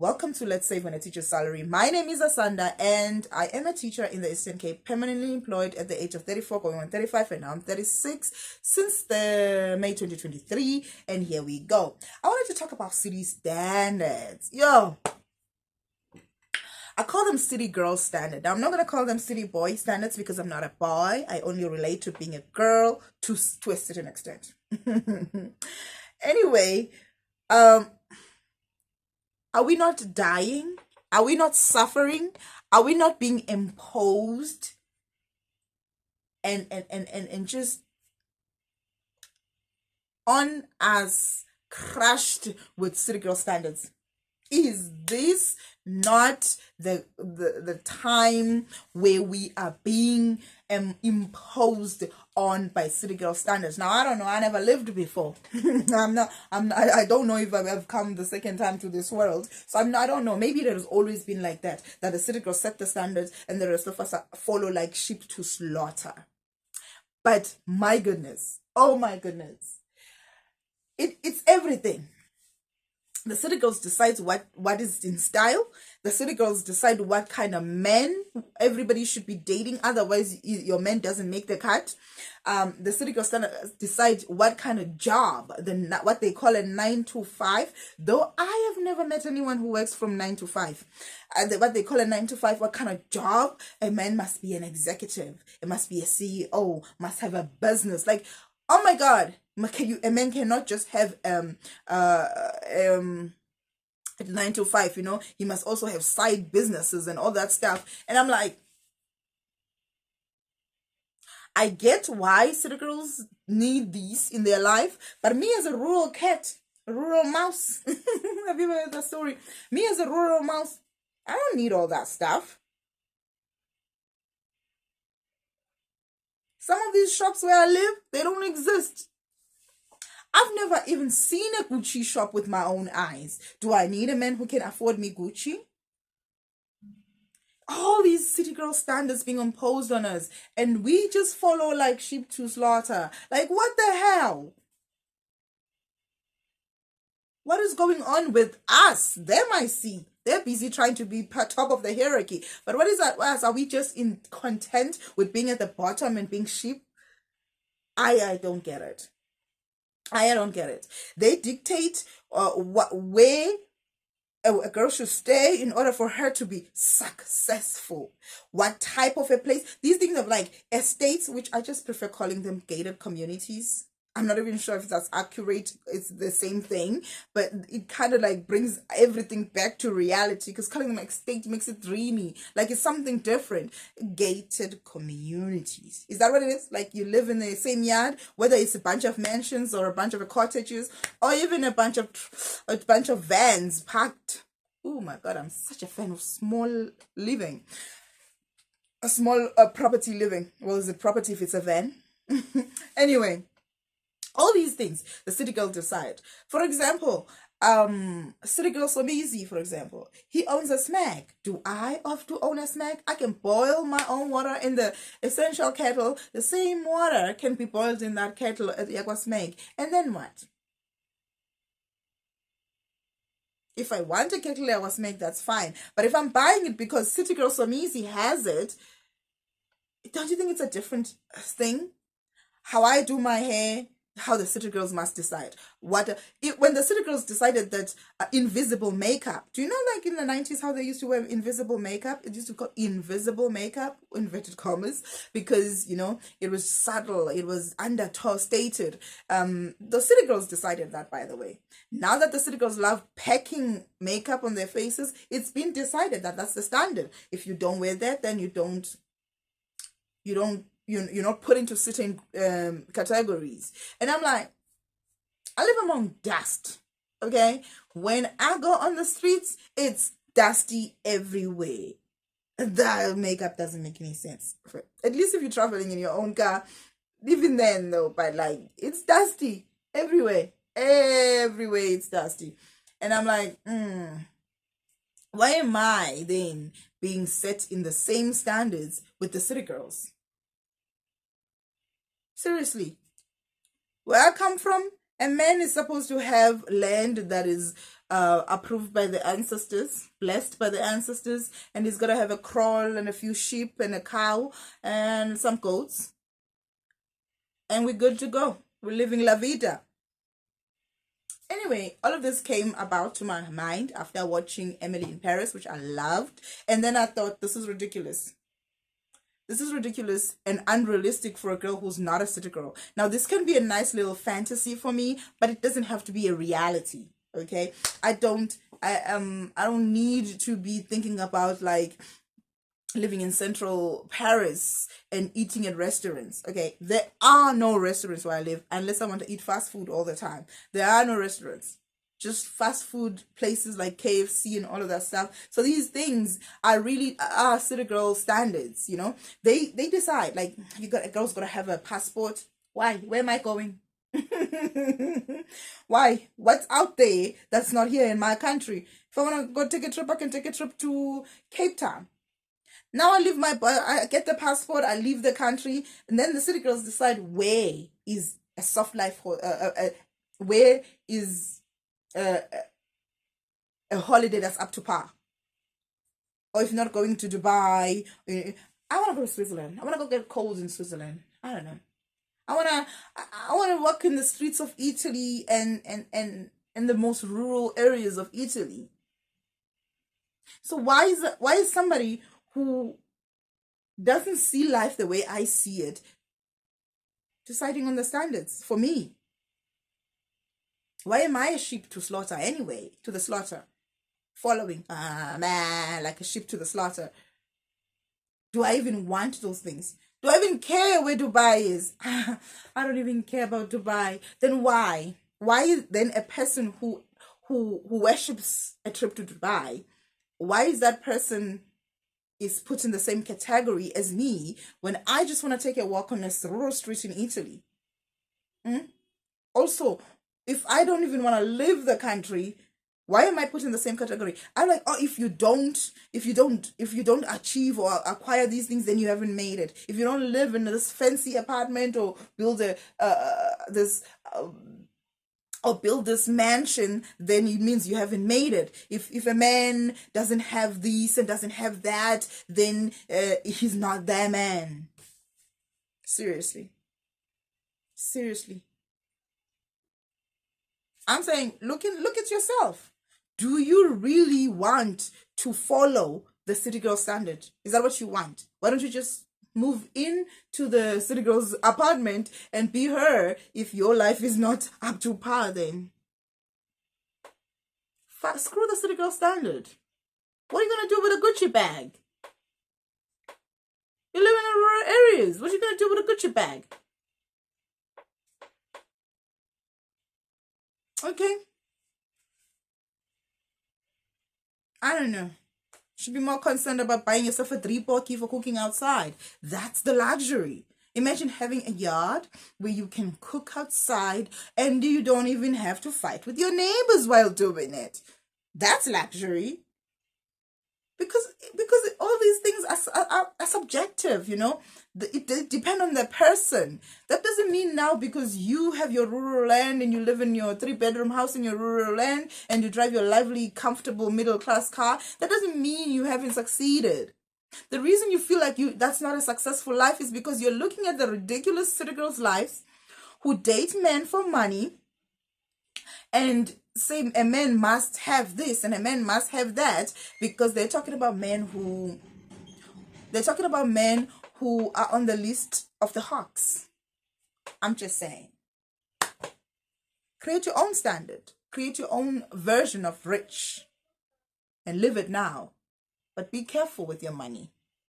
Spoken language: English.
Welcome to Let's Save on a Teacher's Salary. My name is Asanda and I am a teacher in the Eastern Cape, permanently employed at the age of 34, going on 35, and now I'm 36 since the May 2023. And here we go. I wanted to talk about city standards. I call them city girl standard. Now, I'm not going to call them city boy standards because I'm not a boy. I only relate to being a girl to a certain extent. Anyway, are we not dying? Are we not suffering? Are we not being imposed and just on us, crushed with city girl standards? Is this not the time where we are being imposed on by city girl standards? Now, I don't know. I never lived before. I don't know if I've come the second time to this world. So I don't know. Maybe it has always been like that the city girls set the standards and the rest of us follow like sheep to slaughter. But my goodness, oh my goodness, it's everything. The city girls decide what is in style. The city girls decide what kind of men everybody should be dating. Otherwise, your man doesn't make the cut. The city girls decide what kind of job, what they call a 9 to 5. Though I have never met anyone who works from 9 to 5. What they call a 9 to 5, what kind of job? A man must be an executive. It must be a CEO. Must have a business. Like, oh my God. A man cannot just have 9 to 5, he must also have side businesses and all that stuff. And I'm like, I get why city girls need these in their life, but me as a rural cat, a rural mouse, have you ever heard that story? Me as a rural mouse, I don't need all that stuff. Some of these shops where I live, they don't exist. I've never even seen a Gucci shop with my own eyes. Do I need a man who can afford me Gucci? All these city girl standards being imposed on us, and we just follow like sheep to slaughter. Like, what the hell? What is going on with us? Them I see. They're busy trying to be top of the hierarchy. But what is that us? Are we just content with being at the bottom and being sheep? I don't get it. I don't get it. They dictate where a girl should stay in order for her to be successful. What type of a place? These things of like estates, which I just prefer calling them gated communities. I'm not even sure if that's accurate. It's the same thing, but it kind of like brings everything back to reality because calling them estate makes it dreamy. Like it's something different. Gated communities. Is that what it is? Like you live in the same yard, whether it's a bunch of mansions or a bunch of cottages or even a bunch of vans parked. Oh my God, I'm such a fan of small living. A small property living. Well, is it property if it's a van? Anyway. All these things the city girl decide. For example, city girl Somizi, for example, he owns a smeg. Do I have to own a smeg? I can boil my own water in the essential kettle. The same water can be boiled in that kettle at the aqua smeg. And then what? If I want a kettle aqua smeg, that's fine. But if I'm buying it because city girl Somizi has it, don't you think it's a different thing? How I do my hair, how the city girls must decide when the city girls decided that invisible makeup, do you know like in the 90s how they used to wear invisible makeup? It used to call invisible makeup, inverted commas, because it was subtle, it was understated. The city girls decided that, by the way. Now that the city girls love packing makeup on their faces, it's been decided that that's the standard. If you don't wear that, then you're not put into certain categories. And I'm like, I live among dust, okay? When I go on the streets, it's dusty everywhere. That makeup doesn't make any sense. At least if you're traveling in your own car, even then though, but like, it's dusty everywhere. Everywhere it's dusty. And I'm like, why am I then being set in the same standards with the city girls? Seriously, where I come from, A man is supposed to have land that is approved by the ancestors, blessed by the ancestors, and he's got to have a kraal and a few sheep and a cow and some goats. And we're good to go. We're living la vida. Anyway, all of this came about to my mind after watching Emily in Paris, which I loved. And then I thought, this is ridiculous. This is ridiculous and unrealistic for a girl who's not a city girl. Now, this can be a nice little fantasy for me, but it doesn't have to be a reality. Okay, I don't need to be thinking about like living in central Paris and eating at restaurants. Okay, there are no restaurants where I live unless I want to eat fast food all the time. There are no restaurants, just fast food places like KFC and all of that stuff. So these things are really city girl standards, you know. They decide like a girl's gotta have a passport. Why? Where am I going? Why? What's out there that's not here in my country? If I wanna go take a trip, I can take a trip to Cape Town. Now I get the passport, I leave the country, and then the city girls decide where is a soft life, where is a holiday that's up to par. Or if you're not going to Dubai, I want to go to Switzerland. I want to go get colds in Switzerland. I don't know. I want to walk in the streets of Italy and the most rural areas of Italy. So why is somebody who doesn't see life the way I see it deciding on the standards for me? Why am I a sheep to slaughter anyway? To the slaughter. Following, man, like a sheep to the slaughter. Do I even want those things? Do I even care where Dubai is? I don't even care about Dubai. Then why? Why then a person who worships a trip to Dubai, why is that person is put in the same category as me when I just want to take a walk on a rural street in Italy? Also, if I don't even want to leave the country, why am I put in the same category? I'm like, oh, if you don't achieve or acquire these things, then you haven't made it. If you don't live in this fancy apartment or build this mansion, then it means you haven't made it. If a man doesn't have this and doesn't have that, then he's not that man. Seriously. I'm saying, look at yourself. Do you really want to follow the city girl standard? Is that what you want? Why don't you just move in to the city girl's apartment and be her if your life is not up to par then? Screw the city girl standard. What are you going to do with a Gucci bag? You live in rural areas. What are you going to do with a Gucci bag? Okay. I don't know. Should be more concerned about buying yourself a 3-potjie for cooking outside. That's the luxury. Imagine having a yard where you can cook outside and you don't even have to fight with your neighbors while doing it. That's luxury. Because all these things are subjective, you know. It depend on the person. That doesn't mean now because you have your rural land and you live in your 3-bedroom house in your rural land and you drive your lively, comfortable, middle-class car, that doesn't mean you haven't succeeded. The reason you feel like that's not a successful life is because you're looking at the ridiculous city girls' lives who date men for money and say a man must have this and a man must have that, because they're talking about men who are on the list of the hawks. I'm just saying. Create your own standard. Create your own version of rich and live it now. But be careful with your money.